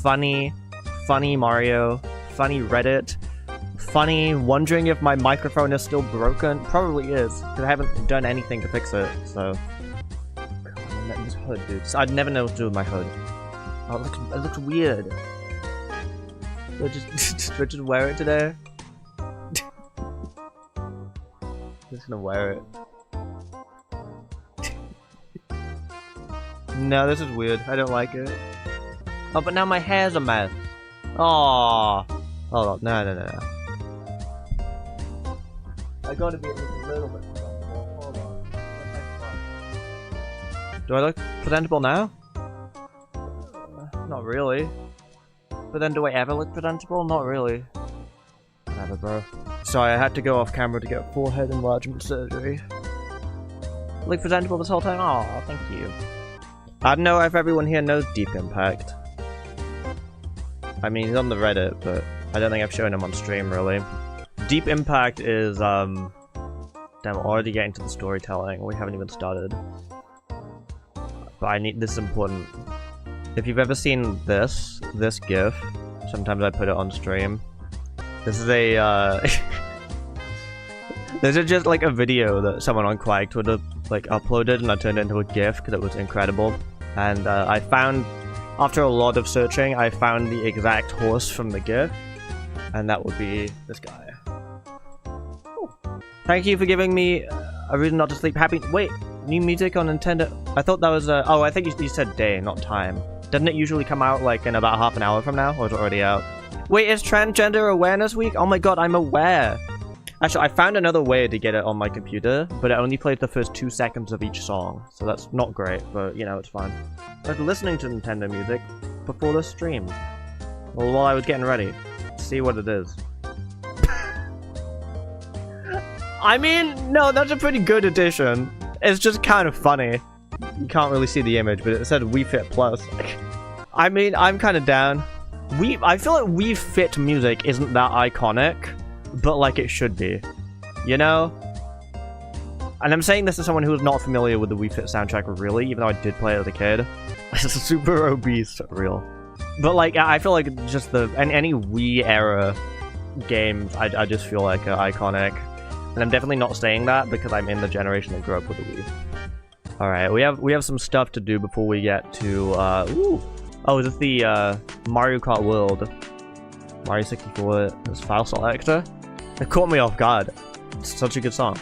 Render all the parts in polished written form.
funny Mario, funny Reddit, funny wondering if my microphone is still broken. Probably is, because I haven't done anything to fix it, so. God, this hood, dude. So I'd never know what to do with my hood. Oh, it looks weird. Do I just wear it today? Just gonna wear it. No, this is weird. I don't like it. Oh, but now my hair's a mess. Aww. Hold on. No. I gotta be at least a little bit presentable. Hold on. Do I look presentable now? Not really. But then do I ever look presentable? Not really. Whatever, bro. Sorry, I had to go off camera to get forehead enlargement surgery. Look presentable this whole time? Aw, thank you. I don't know if everyone here knows Deep Impact. I mean, he's on the Reddit, but I don't think I've shown him on stream, really. Deep Impact is, damn, we're already getting to the storytelling. We haven't even started. But this is important. If you've ever seen this GIF, sometimes I put it on stream. This is a, this is just like a video that someone on Quag Twitter like uploaded, and I turned it into a GIF because it was incredible. And I found, after a lot of searching, I found the exact horse from the GIF, and that would be this guy. Ooh. Thank you for giving me a reason not to sleep. Wait, new music on Nintendo. I thought that was oh, I think you said day, not time. Doesn't it usually come out like in about half an hour from now, or is it already out? Wait, it's Transgender Awareness Week? Oh my god, I'm aware. Actually, I found another way to get it on my computer, but it only plays the first 2 seconds of each song, so that's not great, but you know, it's fine. I was listening to Nintendo music before the stream. Well, while I was getting ready. See what it is. I mean, no, that's a pretty good addition. It's just kind of funny. You can't really see the image, but it said Wii Fit Plus. I mean, I'm kind of down. I feel like Wii Fit music isn't that iconic, but like it should be, you know? And I'm saying this as someone who is not familiar with the Wii Fit soundtrack, really, even though I did play it as a kid. It's super obese, real. But like, I feel like just any Wii era games, I just feel like are iconic. And I'm definitely not saying that because I'm in the generation that grew up with the Wii. Alright, we have some stuff to do before we get to, oh, is this the, Mario Kart World? Mario 64, this file selector? It caught me off guard. It's such a good song.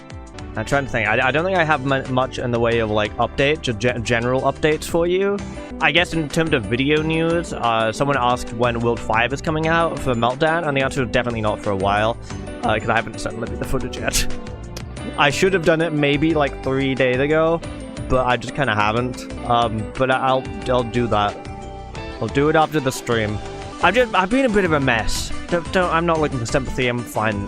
I'm trying to think. I don't think I have much in the way of, like, updates, general updates for you. I guess in terms of video news, someone asked when World 5 is coming out for Meltdown, and the answer is definitely not for a while, because I haven't sent Libby the footage yet. I should have done it maybe, like, 3 days ago, but I just kind of haven't. But I'll do that. I'll do it after the stream. I've been a bit of a mess. I'm not looking for sympathy, I'm fine,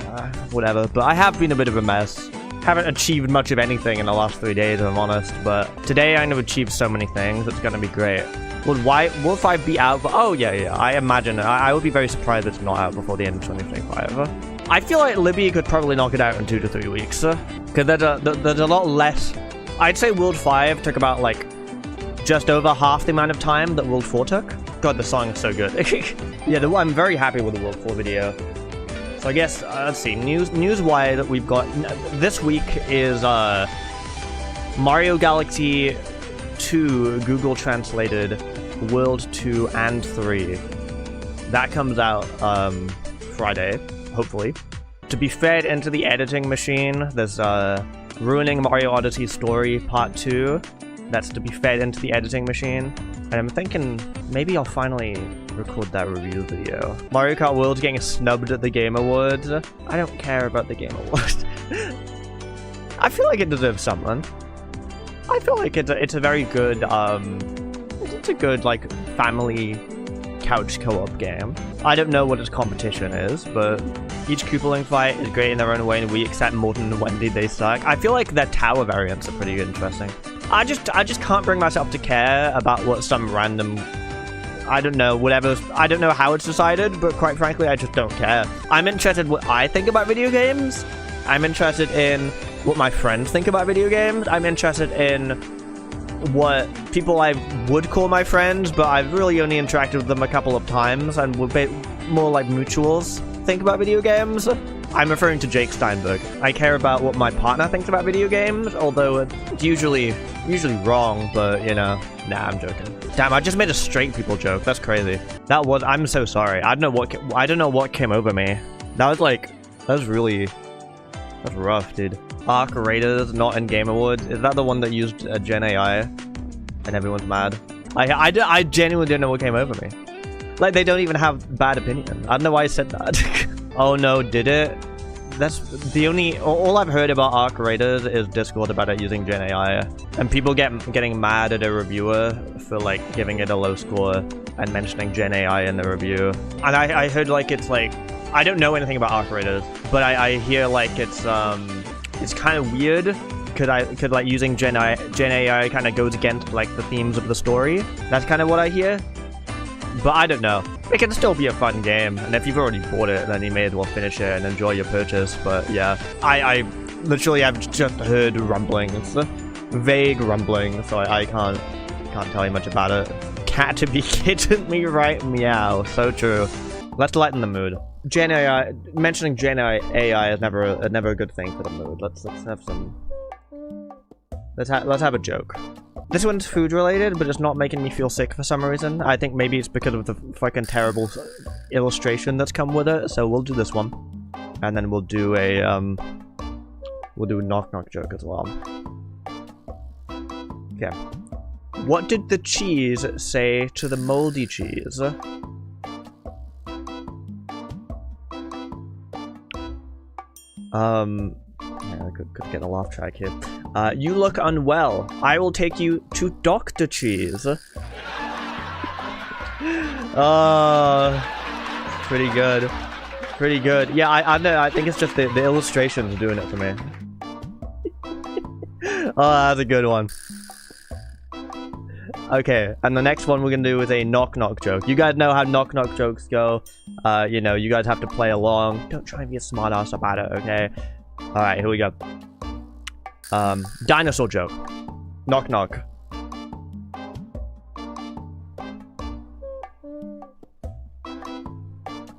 whatever. But I have been a bit of a mess. Haven't achieved much of anything in the last 3 days, if I'm honest. But today I'm gonna achieve so many things, it's gonna be great. Will 5 be out? Oh yeah, I imagine. I would be very surprised if it's not out before the end of 2025. I feel like Libby could probably knock it out in 2 to 3 weeks. Because there's a lot less. I'd say World 5 took about, like, just over half the amount of time that World 4 took. God, the song is so good. Yeah, I'm very happy with the World 4 video. So I guess, let's see, news-wise, we've got, this week is, Mario Galaxy 2 Google translated World 2 and 3. That comes out, Friday, hopefully. To be fed into the editing machine, there's, Ruining Mario Odyssey Story Part 2. That's to be fed into the editing machine. And I'm thinking maybe I'll finally record that review video. Mario Kart World's getting snubbed at the Game Awards. I don't care about the Game Awards. I feel like it deserves something. I feel like it's a very good, it's a good, like, family couch co-op game. I don't know what its competition is, but each Koopaling fight is great in their own way, and we accept Morton and Wendy, they suck. I feel like their tower variants are pretty interesting. I just can't bring myself to care about what some random, I don't know, whatever, I don't know how it's decided, but quite frankly, I just don't care. I'm interested in what I think about video games. I'm interested in what my friends think about video games. I'm interested in what people I would call my friends, but I've really only interacted with them a couple of times, and we're more like mutuals think about video games. I'm referring to Jake Steinberg. I care about what my partner thinks about video games, although it's usually wrong, but you know, nah, I'm joking. Damn, I just made a straight people joke. That's crazy. I'm so sorry. I don't know what came over me. That's rough, dude. Arc Raiders not in Game Awards. Is that the one that used Gen AI and everyone's mad? I genuinely don't know what came over me. Like, they don't even have bad opinion. I don't know why I said that. Oh no, did it? That's the only... All I've heard about Arc Raiders is Discord about it using Gen AI. And people getting mad at a reviewer for, like, giving it a low score and mentioning Gen AI in the review. And I heard, like, it's, like... I don't know anything about Arc Raiders, but I hear, like, it's kind of weird. Could like, using Gen AI kind of goes against, like, the themes of the story. That's kind of what I hear. But I don't know. It can still be a fun game, and if you've already bought it, then you may as well finish it and enjoy your purchase. But yeah, I literally have just heard rumblings, vague rumblings, so I can't tell you much about it. Cat to be kidding me, right? Meow. So true. Let's lighten the mood. Gen AI, mentioning Gen AI is never a good thing for the mood. Let's have some. Let's have a joke. This one's food related, but it's not making me feel sick for some reason. I think maybe it's because of the fucking terrible illustration that's come with it. So we'll do this one, and then we'll do a knock knock joke as well. Okay. What did the cheese say to the moldy cheese? Yeah, I could get a laugh track here. You look unwell. I will take you to Dr. Cheese. Pretty good. Pretty good. Yeah, I know. I think it's just the illustrations doing it for me. Oh, that's a good one. Okay, and the next one we're gonna do is a knock knock joke. You guys know how knock knock jokes go. You know, you guys have to play along. Don't try and be a smartass about it, okay? Alright, here we go. Dinosaur joke. Knock knock.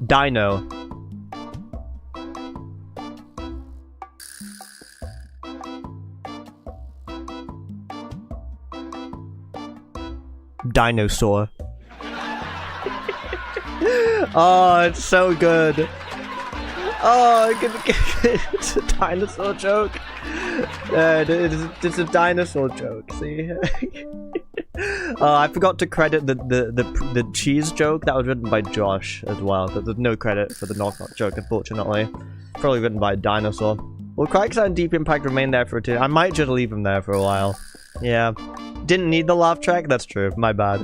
Dino. Dinosaur. Oh, it's so good. Oh, it's a dinosaur joke. It's a dinosaur joke. See? I forgot to credit the cheese joke that was written by Josh as well. But there's no credit for the knock knock joke, unfortunately. Probably written by a dinosaur. Well, Quagsire and Deep Impact remain there for a two. I might just leave them there for a while. Yeah. Didn't need the laugh track? That's true. My bad.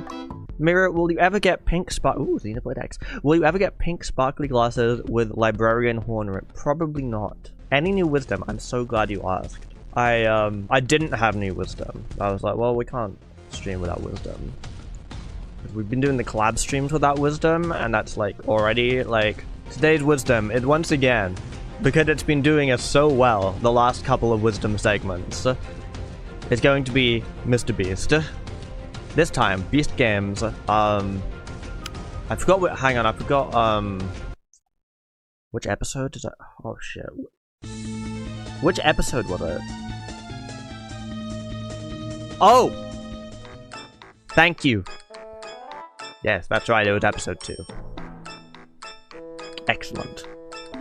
Mayro, will you ever get pink Ooh, Xenoblade X. Will you ever get pink sparkly glasses with Librarian Hornet? Probably not. Any new wisdom? I'm so glad you asked. I didn't have new wisdom. I was like, well, we can't stream without wisdom. We've been doing the collab streams without wisdom, and that's like already like today's wisdom is once again, because it's been doing it so well the last couple of wisdom segments. It's going to be Mr. Beast. This time, Beast Games. I forgot what. Hang on, I forgot. Which episode is that? Oh shit. Which episode was it? Oh! Thank you. Yes, that's right, it was episode 2. Excellent.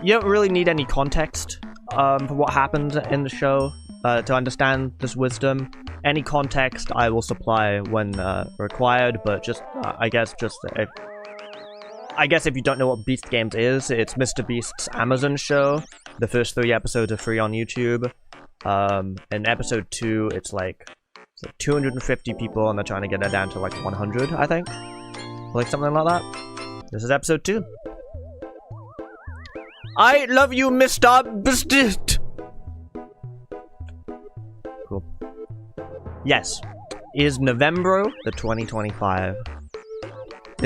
You don't really need any context for what happened in the show to understand this wisdom. Any context I will supply when required, but just, I guess if you don't know what Beast Games is, it's Mr. Beast's Amazon show. The first 3 episodes are free on YouTube. In episode 2, it's like 250 people, and they're trying to get it down to like 100, I think. Like something like that. This is episode 2. I love you, Mr. Beast. Cool. Yes. Is November the 2025.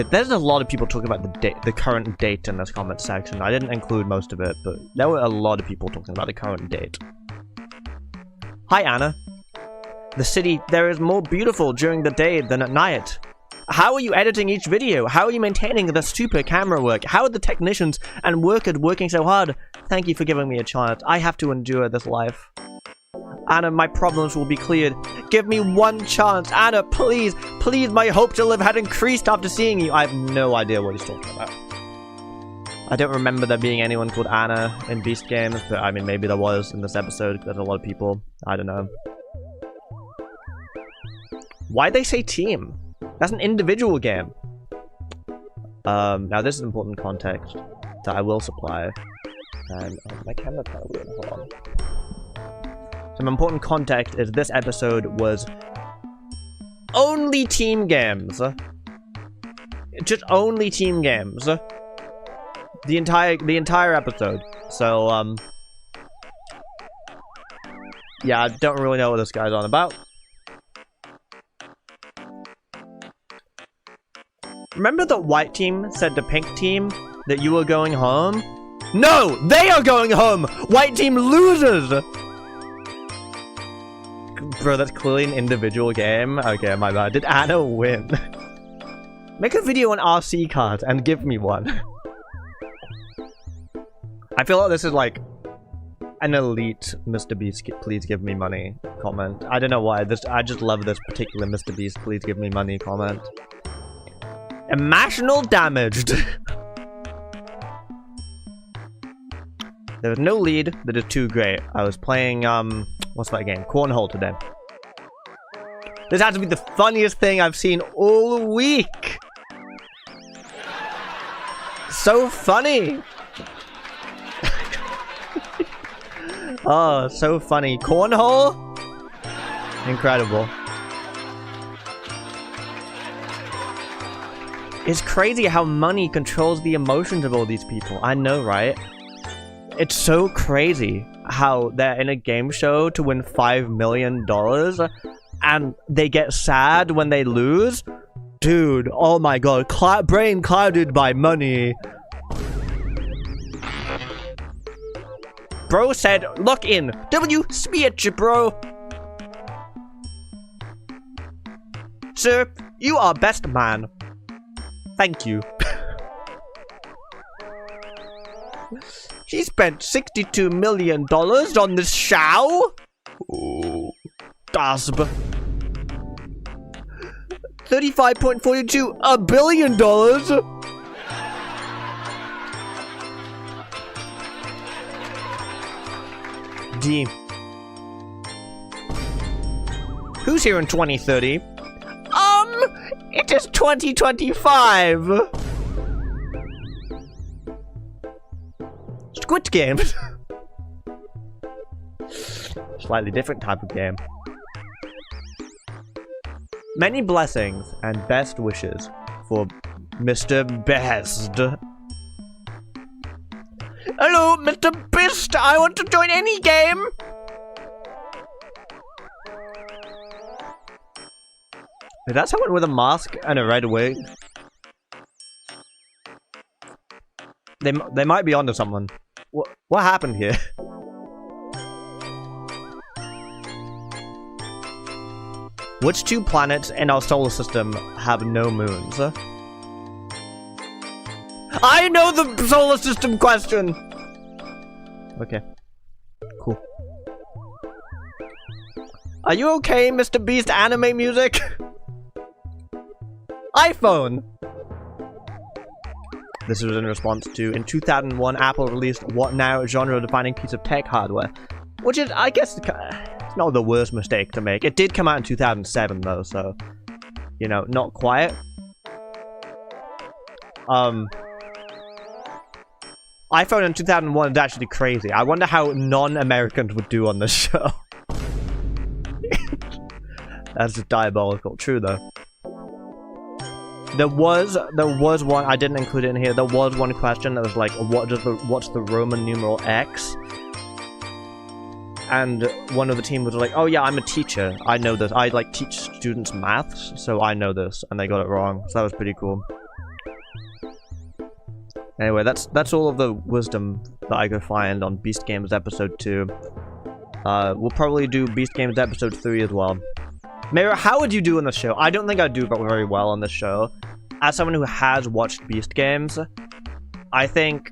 There's a lot of people talking about the current date in this comment section. I didn't include most of it, but there were a lot of people talking about the current date. Hi, Anna. The city there is more beautiful during the day than at night. How are you editing each video? How are you maintaining the super camera work? How are the technicians and workers working so hard? Thank you for giving me a chance. I have to endure this life. Anna, my problems will be cleared. Give me one chance. Anna, please. Please, my hope to live had increased after seeing you. I have no idea what he's talking about. I don't remember there being anyone called Anna in Beast games, but I mean, maybe there was in this episode. There's a lot of people. I don't know. Why'd they say team? That's an individual game. Now this is important context that I will supply. And my camera's kind of weird. Hold on. Some important context is this episode was only team games. Just only team games. The entire episode. So yeah, I don't really know what this guy's on about. Remember the white team said to pink team that you were going home? No! They are going home! White team loses! Bro, that's clearly an individual game. Okay, my bad. Did Anna win? Make a video on RC cars and give me one. I feel like this is like an elite Mr. Beast, please give me money comment. I don't know why. I just love this particular Mr. Beast, please give me money comment. Emotional damaged. There was no lead. That is too great. I was playing, what's that game? Cornhole today. This has to be the funniest thing I've seen all week. So funny. Oh, so funny. Cornhole? Incredible. It's crazy how money controls the emotions of all these people. I know, right? It's so crazy how they're in a game show to win $5 million and they get sad when they lose. Dude, oh my god. Brain clouded by money. Bro said, lock in. W, speech, bro. Sir, you are best man. Thank you. She spent $62 million on this show? Ooh. Gasp. 35.42 $1 billion? D. Who's here in 2030? It is 2025! Squid Game! Slightly different type of game. Many blessings and best wishes for Mr. Best. Hello, Mr. Best! I want to join any game! Is that someone with a mask and a red wig? They might be onto someone. What happened here? Which two planets in our solar system have no moons? I know the solar system question! Okay. Cool. Are you okay, Mr. Beast anime music? iPhone! This was in response to, in 2001, Apple released what now genre-defining piece of tech hardware. Which is, I guess, it's not the worst mistake to make. It did come out in 2007, though, so... You know, not quite. iPhone in 2001 is actually crazy. I wonder how non-Americans would do on this show. That's just diabolical. True, though. There was one, I didn't include it in here, there was one question that was like, what's the Roman numeral X? And one of the team was like, oh yeah, I'm a teacher, I know this, I like teach students maths, so I know this, and they got it wrong, so that was pretty cool. Anyway, that's all of the wisdom that I could find on Beast Games Episode 2. We'll probably do Beast Games Episode 3 as well. Mayro, how would you do on the show? I don't think I'd do very well on the show. As someone who has watched Beast games, I think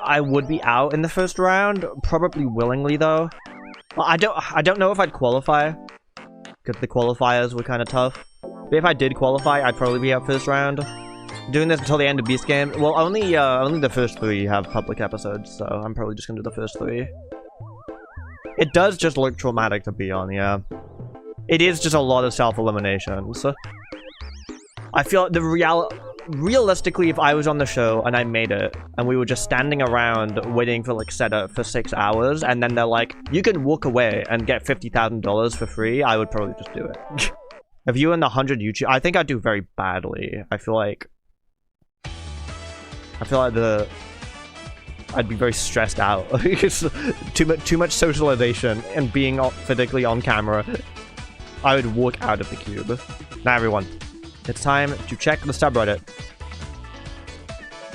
I would be out in the first round, probably willingly though. Well, I don't know if I'd qualify, because the qualifiers were kind of tough. But if I did qualify, I'd probably be out first round. Doing this until the end of Beast game. Well, only the first 3 have public episodes, so I'm probably just gonna do the first 3. It does just look traumatic to be on, yeah. It is just a lot of self-eliminations. I feel like realistically, if I was on the show and I made it, and we were just standing around waiting for like setup for 6 hours, and then they're like, you can walk away and get $50,000 for free, I would probably just do it. If you were in the 100 YouTube, I think I'd do very badly. I feel like I'd be very stressed out. It's too much socialization and being physically on camera. I would walk out of the cube. Now everyone, it's time to check the subreddit.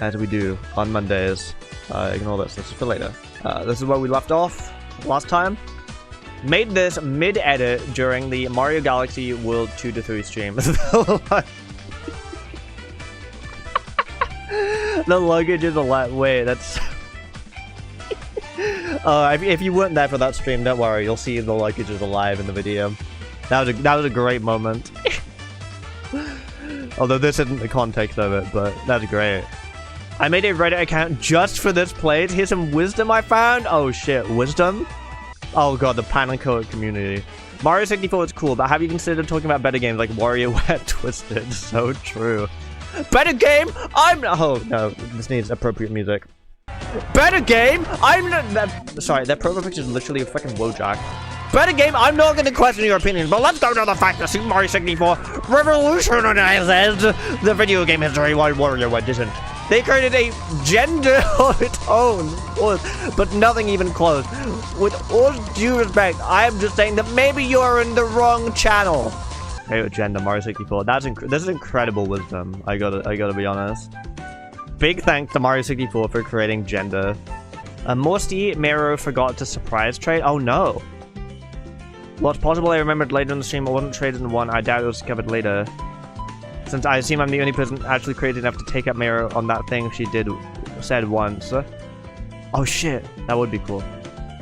As we do on Mondays. Ignore this is for later. This is where we left off last time. Made this mid-edit during the Mario Galaxy World 2-3 stream. The luggage is a lot. Wait, that's... if you weren't there for that stream, don't worry. You'll see the luggage is alive in the video. That was a great moment. Although this isn't the context of it, but that's great. I made a Reddit account just for this place. Here's some wisdom I found. Oh shit, wisdom? Oh god, the Panacoat community. Mario 64 is cool, but have you considered talking about better games like WarioWare Twisted? So true. Better game? Oh no, this needs appropriate music. Better game? Sorry, that profile picture is literally a fucking Wojak. Better game? I'm not going to question your opinion, but let's go to the fact that Super Mario 64 revolutionized the video game history while WarioWare didn't. They created a gender of its own, but nothing even close. With all due respect, I am just saying that maybe you're in the wrong channel. Hey, gender Mario 64. This is incredible wisdom. I gotta be honest. Big thanks to Mario 64 for creating gender. Morsti Mayro forgot to surprise trade. Oh no. Well, it's possible I remembered later in the stream. I wasn't traded in one. I doubt it was discovered later. Since I assume I'm the only person actually creative enough to take up Mayro on that thing she said once. Oh shit, that would be cool.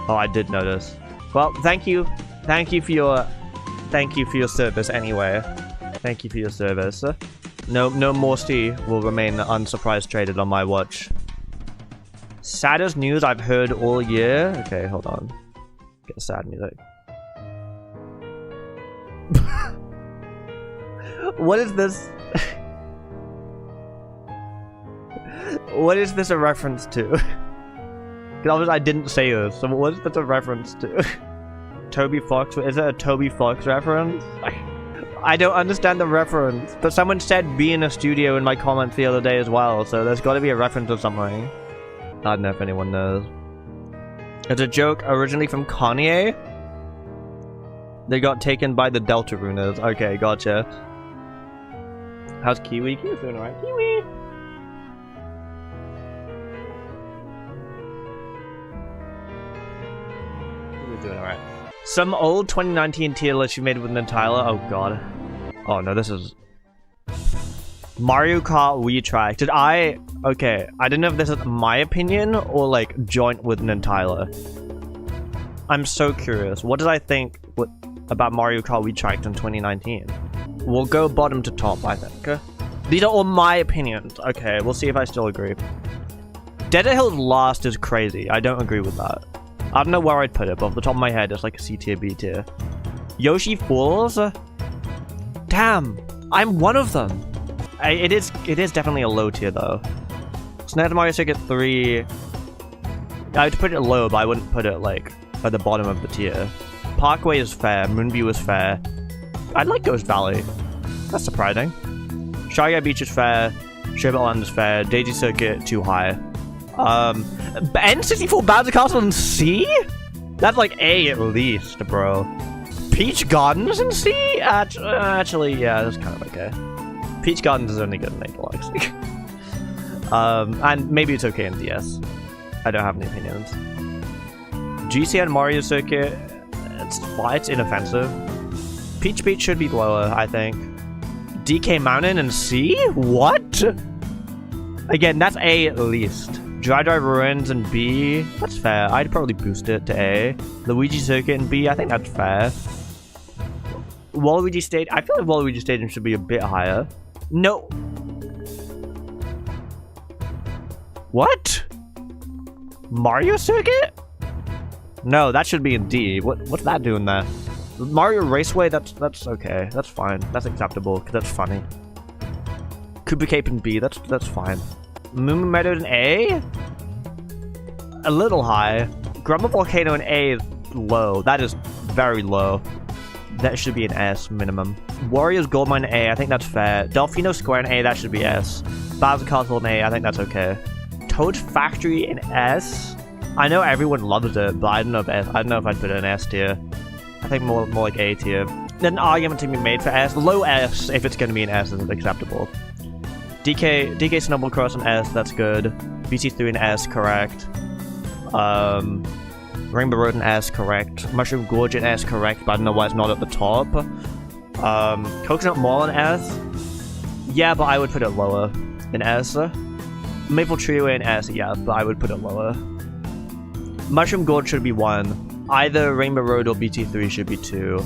Oh, I did notice. Well, thank you for your service anyway. Thank you for your service. No Morsti will remain unsurprised traded on my watch. Saddest news I've heard all year. Okay, hold on. Get sad music. What is this? What is this a reference to? Because obviously I didn't say this, so what is this a reference to? Toby Fox? Is it a Toby Fox reference? I don't understand the reference, but someone said be in a studio in my comments the other day as well, so there's got to be a reference to something. I don't know if anyone knows. It's a joke originally from Kanye. They got taken by the Delta Runers. Okay, gotcha. How's Kiwi? Kiwi's doing alright. Kiwi! Kiwi's doing alright. Some old 2019 tier list you made with Nintila. Oh god. Oh no, this is... Mario Kart Wii Track. Okay, I don't know if this is my opinion or like joint with Nintila. I'm so curious. What did I think about Mario Kart Wii Track in 2019? We'll go bottom to top, I think. These are all my opinions. Okay, we'll see if I still agree. Desert Hills last is crazy. I don't agree with that. I don't know where I'd put it, but off the top of my head, it's like a C tier, B tier. Yoshi Falls? Damn, I'm one of them. It is definitely a low tier though. Super Mario Circuit 3. I would put it low, but I wouldn't put it like at the bottom of the tier. Parkway is fair. Moonview is fair. I'd like Ghost Valley. That's surprising. Shy Guy Beach is fair. Sherbet Island is fair. Daisy Circuit too high. N64 Bowser Castle in C? That's like A at least, bro. Peach Gardens in C? Actually, yeah, that's kind of okay. Peach Gardens is only good in A Deluxe. And maybe it's okay in DS. I don't have any opinions. GCN Mario Circuit, it's inoffensive. Peach Beach should be lower, I think. DK Mountain and C? What? Again, that's A at least. Dry Ruins and B. That's fair. I'd probably boost it to A. Luigi Circuit and B. I think that's fair. Waluigi Stadium. I feel like Waluigi Stadium should be a bit higher. No. What? Mario Circuit? No, that should be in D. What's that doing there? Mario Raceway, that's okay. That's fine. That's acceptable, because that's funny. Koopa Cape in B, that's fine. Moo Meadow in A? A little high. Grumble Volcano in A is low. That is very low. That should be an S minimum. Warriors Gold Mine in A, I think that's fair. Delfino Square in A, that should be S. Bowser Castle in A, I think that's okay. Toad Factory in S? I know everyone loves it, but I don't know if I'd put it in S tier. I think more like A tier. There's an argument to be made for S. Low S, if it's gonna be an S, is acceptable. DK Snowball Cross in S, that's good. BC3 in S, correct. Rainbow Road in S, correct. Mushroom Gorge in S, correct, but I don't know why it's not at the top. Coconut Mall in S? Yeah, but I would put it lower in S. Maple Trio in S, yeah, but I would put it lower. Mushroom Gorge should be 1. Either Rainbow Road or BT3 should be 2.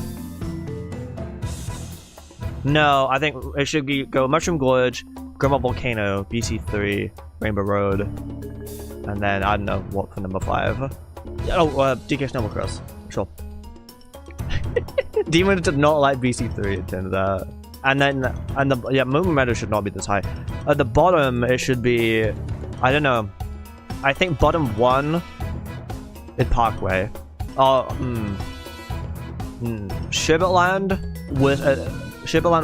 No, I think it should go Mushroom Gorge, Grandma Volcano, BT3, Rainbow Road, and then I don't know what for number 5. Oh, DK Snowball Cross. Sure. Demon did not like BC3, it turns out. And Moon Meadow should not be this high. At the bottom, it should be, I don't know. I think bottom 1 is Parkway. Sherbetland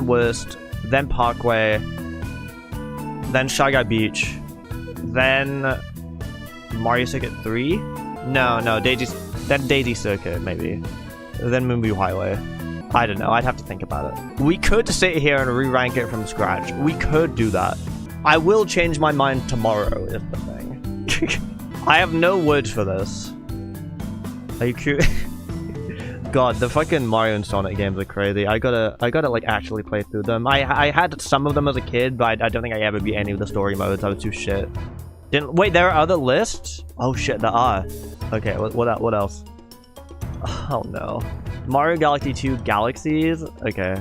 worst, then Parkway, then Shy Guy Beach, then Mario Circuit 3? No, Daisy Circuit, maybe. Then Moonview Highway. I don't know, I'd have to think about it. We could sit here and re-rank it from scratch. We could do that. I will change my mind tomorrow, is the thing. I have no words for this. Are you curious? God, the fucking Mario and Sonic games are crazy. I gotta like actually play through them. I had some of them as a kid, but I don't think I ever beat any of the story modes. I was too shit. Wait, there are other lists? Oh shit, there are. Okay, what else? Oh no. Mario Galaxy 2 Galaxies? Okay.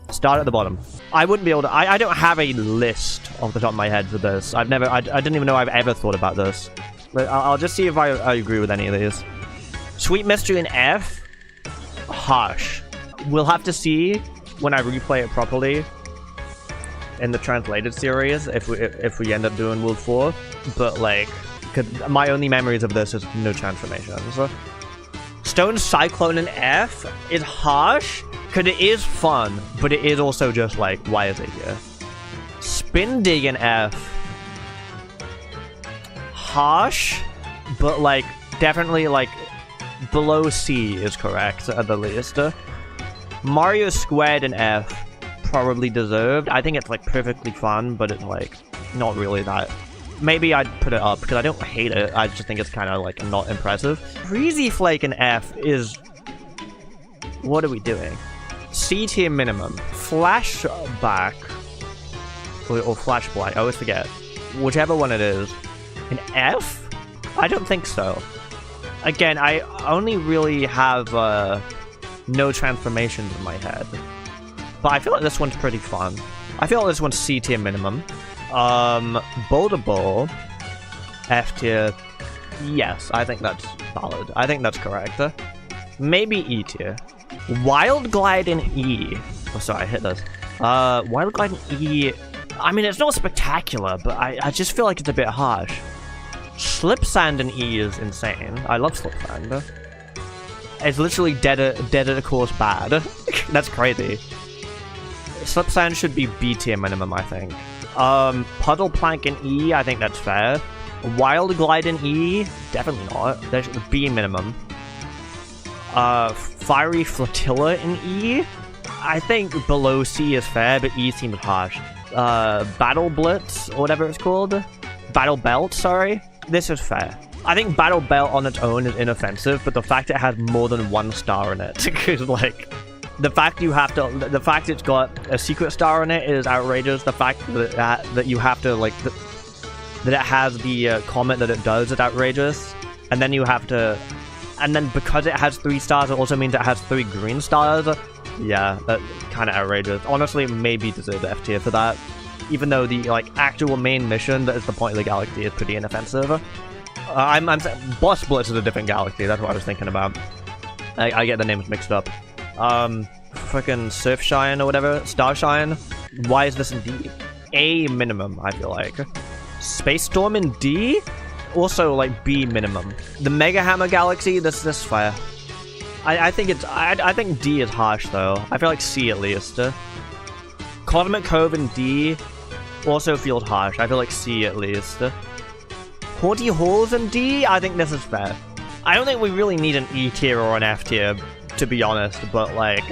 Start at the bottom. I wouldn't be able to. I don't have a list off the top of my head for this. I didn't even know I've ever thought about this. But I'll just see if I agree with any of these. Sweet Mystery in F? Harsh. We'll have to see when I replay it properly in the translated series if we end up doing World 4. But like, my only memories of this is no transformations. Stone Cyclone in F is harsh because it is fun, but it is also just like, why is it here? Spin Dig in F. Harsh, but like definitely like below C is correct at the least. Mario Squared in F, probably deserved. I think it's like perfectly fun, but it's like not really that. Maybe I'd put it up because I don't hate it. I just think it's kind of like not impressive. Freezy Flake in F is... What are we doing? C tier minimum. Flashback or Flashback. I always forget. Whichever one it is. In F? I don't think so. Again, I only really have no transformations in my head. But I feel like this one's pretty fun. I feel like this one's C tier minimum. Boulder Bowl, F tier. Yes, I think that's valid. I think that's correct. Maybe E tier. Wild Glide in E. Oh, sorry, I hit this. Wild Glide in E. I mean, it's not spectacular, but I just feel like it's a bit harsh. Slip Sand in E is insane. I love Slip Sand. It's literally dead at a course bad. That's crazy. Slip Sand should be B tier minimum, I think. Puddle Plank in E, I think that's fair. Wild Glide in E, definitely not. There's B minimum. Fiery Flotilla in E, I think below C is fair, but E seems harsh. Battle Blitz, or whatever it's called. Battle Belt, sorry. This is fair. I think Battle Belt on its own is inoffensive, but the fact it has more than 1 star in it is like, The fact you have to, the fact it's got a secret star in it is outrageous. The fact that you have to, like, that it has the comment that it does is outrageous. And then you have to, and then because it has 3 stars, it also means it has 3 green stars. Yeah, that's kind of outrageous. Honestly, maybe deserves F tier for that. Even though the, like, actual main mission that is the point of the galaxy is pretty inoffensive. I'm Boss Blitz is a different galaxy, that's what I was thinking about. I get the names mixed up. Frickin' Surfshine or whatever, Starshine. Why is this in D? A minimum, I feel like. Space Storm in D? Also, like, B minimum. The Mega Hammer Galaxy, this is fire. I think it's, I think D is harsh, though. I feel like C at least. Cosmic Cove in D also feels harsh. I feel like C at least. Haunty Halls in D? I think this is fair. I don't think we really need an E tier or an F tier, to be honest, but, like,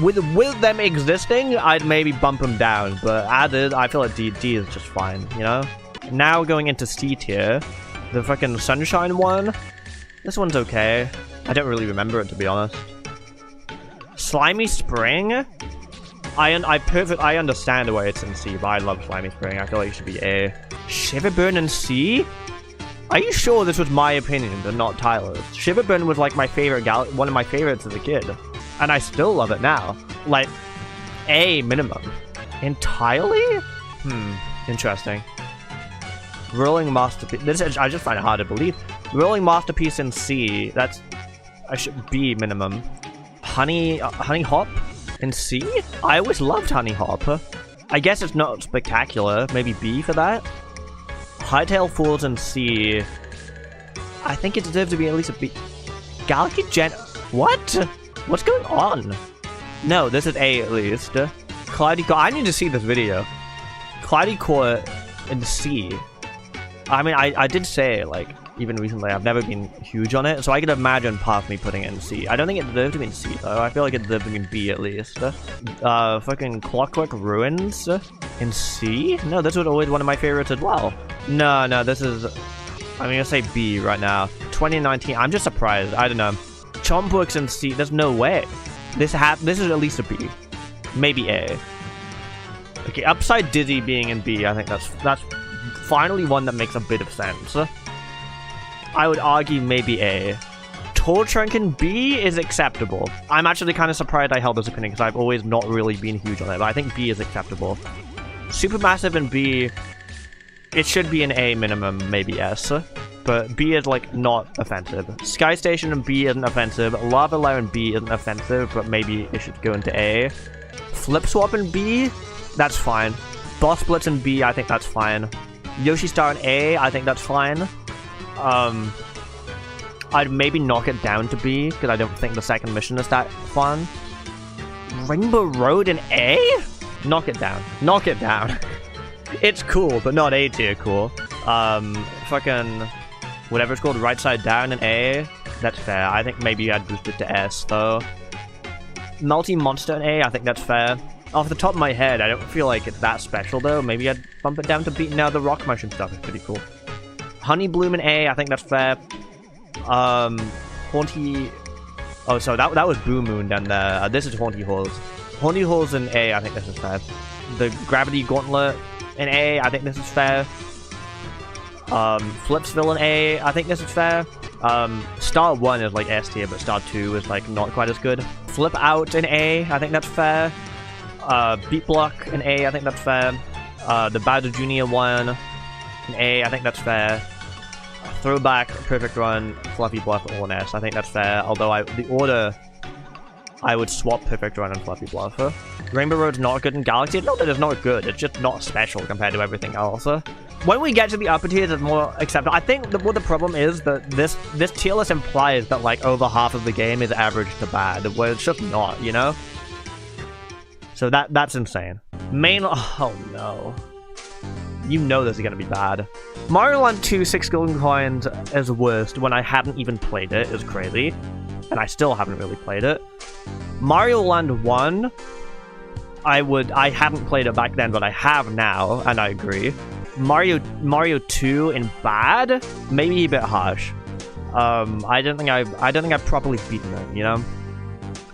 with them existing, I'd maybe bump them down, but added, I feel like D is just fine, you know? Now going into C tier, the fucking Sunshine one, this one's okay. I don't really remember it, to be honest. Slimy Spring? I understand why it's in C, but I love Slimy Spring. I feel like it should be A. Shiverburn in C? Are you sure this was my opinion and not Tyler's? Shiverburn was like my favorite one of my favorites as a kid. And I still love it now. Like, A minimum. Entirely? Interesting. Rolling Masterpiece. I just find it hard to believe. Rolling Masterpiece in C. That's... I should B minimum. Honey Hop in C? I always loved Honey Hop. I guess it's not spectacular. Maybe B for that? Hightail Falls in C. I think it deserves to be at least a B. Galaxy Gen... What? What's going on? No, this is A at least. Cloudy Court... I need to see this video. Cloudy Court in C. I mean, I did say, like, even recently, I've never been huge on it, so I could imagine part of me putting it in C. I don't think it deserves to be in C, though. I feel like it deserves to be in B at least. Fucking Clockwork Ruins in C? No, this was always one of my favorites as well. No, this is... I'm gonna say B right now. 2019, I'm just surprised. I don't know. Chompworks in C, there's no way. This is at least a B. Maybe A. Okay, Upside Dizzy being in B, I think that's finally one that makes a bit of sense. I would argue maybe A. Tall Trunk in B is acceptable. I'm actually kind of surprised I held this opinion because I've always not really been huge on it, but I think B is acceptable. Supermassive in B, it should be an A minimum, maybe S. But B is, like, not offensive. Sky Station in B isn't offensive. Lava Lair in B isn't offensive, but maybe it should go into A. Flip Swap in B, that's fine. Boss Blitz in B, I think that's fine. Yoshi Star in A, I think that's fine. I'd maybe knock it down to B, because I don't think the second mission is that fun. Rainbow Road in A? Knock it down. Knock it down. It's cool, but not A tier cool. Fucking... whatever it's called, Right Side Down in A. That's fair. I think maybe I'd boost it to S, though. Multi-Monster in A, I think that's fair. Off the top of my head, I don't feel like it's that special, though. Maybe I'd bump it down to B. Now, the rock motion stuff is pretty cool. Honey Bloom in A, I think that's fair. Haunty... Oh, so that was Boo Moon down there. This is Haunty Halls. Haunty Halls in A, I think this is fair. The Gravity Gauntlet in A, I think this is fair. Flipsville in A, I think this is fair. Star 1 is like S tier, but Star 2 is like not quite as good. Flip Out in A, I think that's fair. Beat Block in A, I think that's fair. The Bowser Jr. one in A, I think that's fair. Throwback, Perfect Run, Fluffy Bluff, all in S, I think that's fair. Although the order, I would swap Perfect Run and Fluffy Bluff. Rainbow Road's not good in Galaxy. Not that it's not good, it's just not special compared to everything else. When we get to the upper tiers, it's more acceptable. I think what the problem is that this tier list implies that like over half of the game is average to bad, where it's just not, you know? So that's insane. Oh no. You know this is gonna be bad. Mario Land 2 6 golden coins is worst when I hadn't even played it is crazy. And I still haven't really played it. Mario Land 1, I hadn't played it back then, but I have now, and I agree. Mario 2 in bad, maybe a bit harsh. I don't think I've properly beaten it, you know.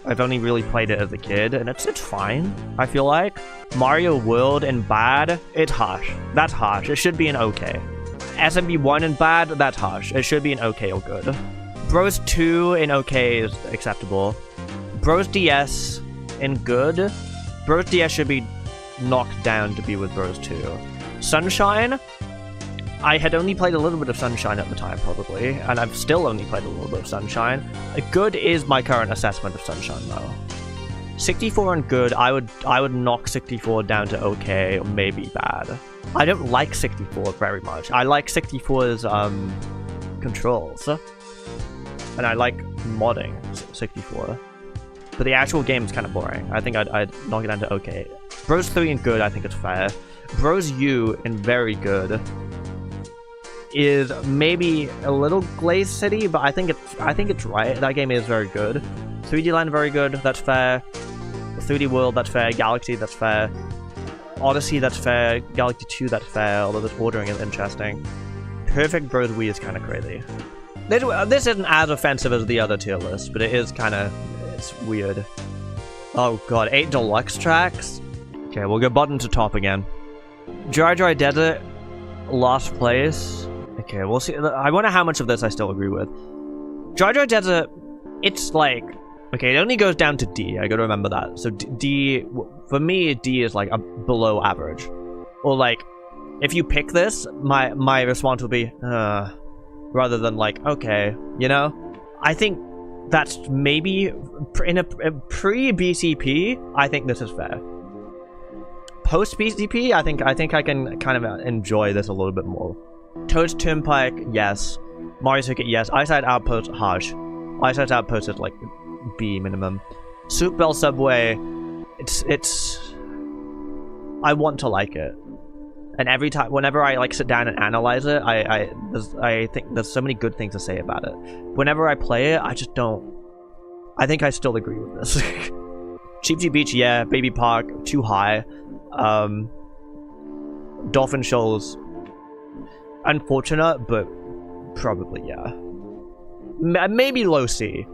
I've only really played it as a kid, and it's fine, I feel like. Mario World in bad, it's harsh. That's harsh. It should be an okay. SMB1 in bad, that's harsh. It should be an okay or good. Bros 2 in okay is acceptable. Bros DS in good. Bros DS should be knocked down to be with Bros 2. Sunshine, I had only played a little bit of Sunshine at the time, probably, and I've still only played a little bit of Sunshine. Good is my current assessment of Sunshine, though. 64 and good, I would knock 64 down to okay or maybe bad. I don't like 64 very much. I like 64's controls, and I like modding 64. But the actual game is kind of boring. I think I'd knock it down to okay. Bros 3 and good, I think it's fair. Bros U in very good is maybe a little Glaze City, but I think it's right. That game is very good. 3D Land very good, that's fair. 3D World, that's fair. Galaxy, that's fair. Odyssey, that's fair. Galaxy 2, that's fair, although this ordering is interesting. Perfect Bros Wii is kind of crazy. This isn't as offensive as the other tier list, but it is kind of, it's weird. Oh god, 8 deluxe tracks? Okay, we'll go bottom to top again. Dry Dry Desert, last place. Okay, we'll see. I wonder how much of this I still agree with. Dry Dry Desert, it's like, okay, it only goes down to D. I gotta remember that. So D, for me, D is like a below average. Or like, if you pick this, my response will be, rather than like, okay, you know? I think that's maybe, in a pre-BCP, I think this is fair. Post-BCP, I think I can kind of enjoy this a little bit more. Toad's Turnpike, yes. Mario Circuit, yes. Eyesight Outpost, harsh. Eyesight Outpost is like B minimum. Soup Bell Subway, it's I want to like it, and every time, whenever I like sit down and analyze it, I think there's so many good things to say about it. Whenever I play it, I just don't. I think I still agree with this. Cheap Cheap Beach, yeah. Baby Park, too high. Dolphin Shoals, unfortunate, but probably yeah. Maybe low C.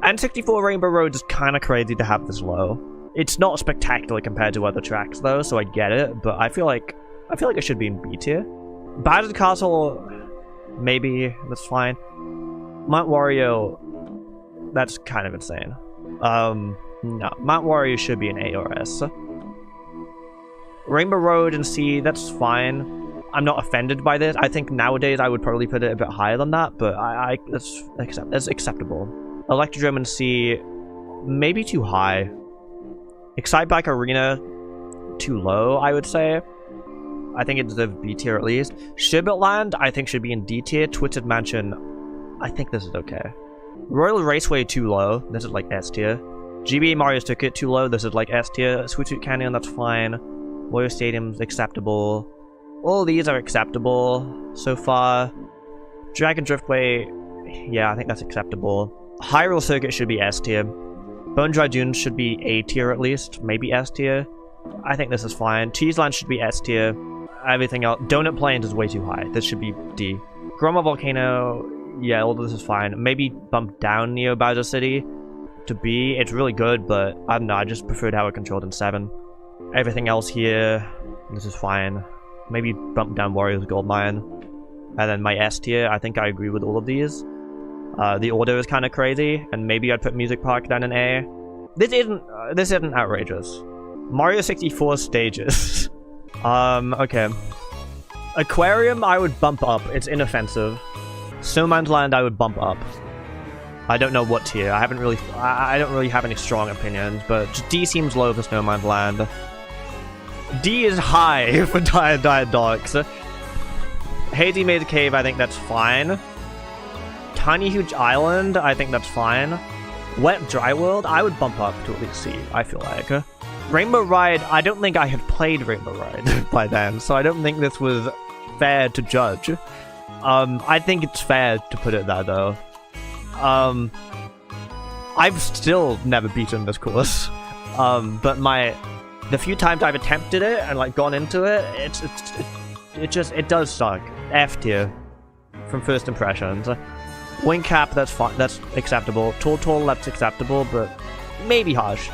N64 Rainbow Road is kind of crazy to have this low. It's not spectacular compared to other tracks though, so I get it, but I feel like it should be in B tier. Bowser's Castle, maybe, that's fine. Mount Wario, that's kind of insane. No, Mount Wario should be an A or S. Rainbow Road and C, that's fine. I'm not offended by this. I think nowadays I would probably put it a bit higher than that, but that's acceptable. Electrodrome and C, maybe too high. Excitebike Arena, too low, I would say. I think it deserves B tier at least. Sherbet Land, I think should be in D tier. Twisted Mansion, I think this is okay. Royal Raceway, too low. This is like S tier. GBA Mario Circuit, too low. This is like S tier. Sweet Sweet Canyon, that's fine. Warrior Stadium's acceptable. All these are acceptable so far. Dragon Driftway, yeah, I think that's acceptable. Hyrule Circuit should be S tier. Bone Dry Dunes should be A tier at least, maybe S tier. I think this is fine. Cheeseland should be S tier. Everything else, Donut Plains is way too high. This should be D. Groma Volcano, yeah, all this is fine. Maybe bump down Neo Bowser City to B. It's really good, but I don't know, I just preferred how it controlled in 7. Everything else here, this is fine. Maybe bump down Wario's Gold Mine. And then my S tier, I think I agree with all of these. The order is kind of crazy, and maybe I'd put Music Park down in A. This isn't outrageous. Mario 64 stages. Okay. Aquarium, I would bump up. It's inoffensive. Snowman's Land, I would bump up. I don't know what tier. I don't really have any strong opinions, but D seems low for Snowman's Land. D is high for Diet Dogs. Hazy Maze Cave, I think that's fine. Tiny Huge Island, I think that's fine. Wet Dry World, I would bump up to at least C, I feel like. Rainbow Ride, I don't think I had played Rainbow Ride by then, so I don't think this was fair to judge. I think it's fair to put it there, though. I've still never beaten this course. But the few times I've attempted it and like gone into it, it does suck. F tier from first impressions. Wing Cap, that's fine, that's acceptable. Tall, that's acceptable, but maybe harsh.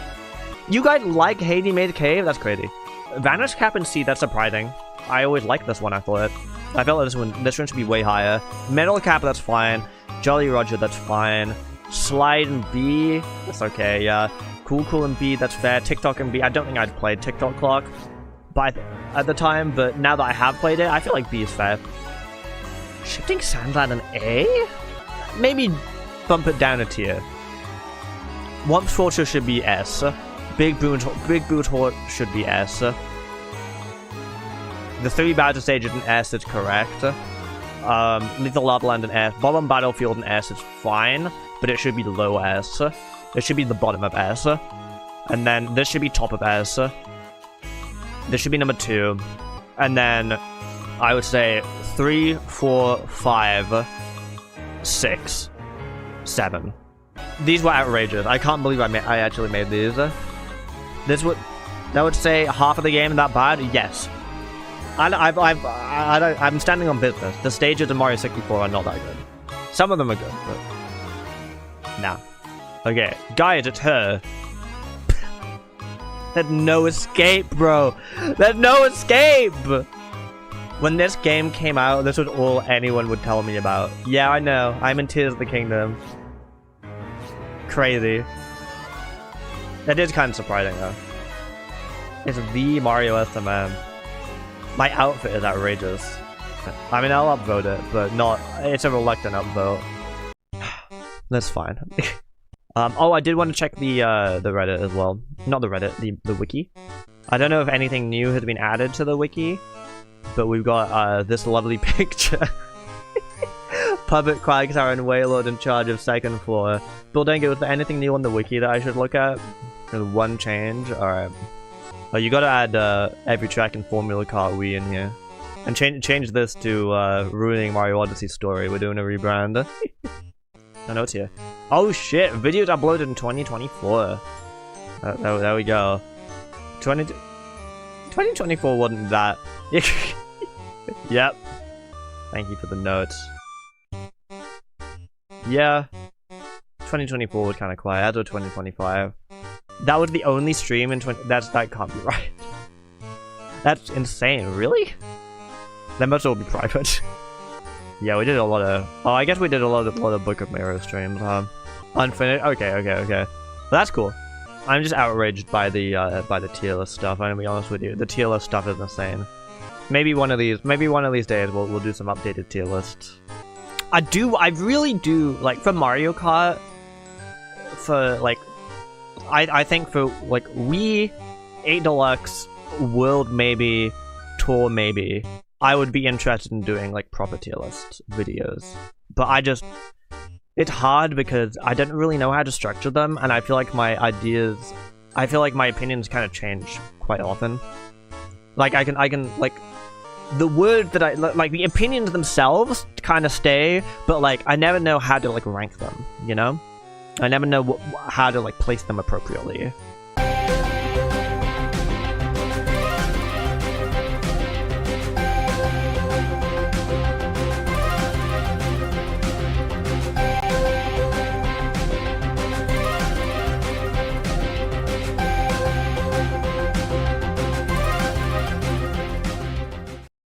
You guys like Haiti Made Cave? That's crazy. Vanish Cap and C, that's surprising. I always liked this one, I thought. I felt like this one should be way higher. Metal Cap, that's fine. Jolly Roger, that's fine. Slide and B, that's okay, yeah. Cool and B, that's fair. TikTok and B, I don't think I'd played TikTok Clock at the time, but now that I have played it, I feel like B is fair. Shifting Sandland an A? Maybe bump it down a tier. Womp Torture should be S. Big Boot Hort should be S. The 3 Battle Stage is an S, it's correct. Lethal Lava Land an S. Bottom Battlefield an S, it's fine, but it should be low S. It should be the bottom of S. And then this should be top of S. This should be number 2. And then I would say 3, 4, 5, 6, 7. These were outrageous. I can't believe I actually made these. That would say half of the game that bad? Yes. I'm standing on business. The stages in Mario 64 are not that good. Some of them are good, but... Nah. Okay, guys, it's her. There's no escape, bro. There's no escape! When this game came out, this was all anyone would tell me about. Yeah, I know. I'm in Tears of the Kingdom. Crazy. That is kind of surprising, though. It's the Mario SMM. My outfit is outrageous. I mean, I'll upvote it, but not... It's a reluctant upvote. That's fine. Oh, I did want to check the Reddit as well. Not the Reddit, the wiki. I don't know if anything new has been added to the wiki, but we've got this lovely picture. Puppet, Quagsire, and Waylord in charge of second floor. Bulldango, is there anything new on the wiki that I should look at? There's one change? Alright. Oh, you gotta add every track in Formula Car Wii in here. And change this to ruining Mario Odyssey's story. We're doing a rebrand. I know it's here. Oh shit, videos uploaded in 2024. There we go. 2024 wasn't that. Yep. Thank you for the notes. Yeah. 2024 was kind of quiet, as of 2025. That was the only stream in that can't be right. That's insane, really? That must all be private. Yeah, we did a lot of... Oh, I guess we did a lot of Book of Mayro streams, Unfinished? Okay. Well, that's cool. I'm just outraged by the tier list stuff, I'm gonna be honest with you. The tier list stuff is insane. Maybe one of these days we'll do some updated tier lists. I really do, like, for Mario Kart, for, like... I think for, like, Wii, 8 Deluxe, World maybe, Tour maybe, I would be interested in doing, like, proper tier list videos. But it's hard because I don't really know how to structure them, and I feel like my opinions kind of change quite often. Like, I can, like, the words that like, the opinions themselves kind of stay, but, like, I never know how to, like, rank them, you know? I never know how to, like, place them appropriately.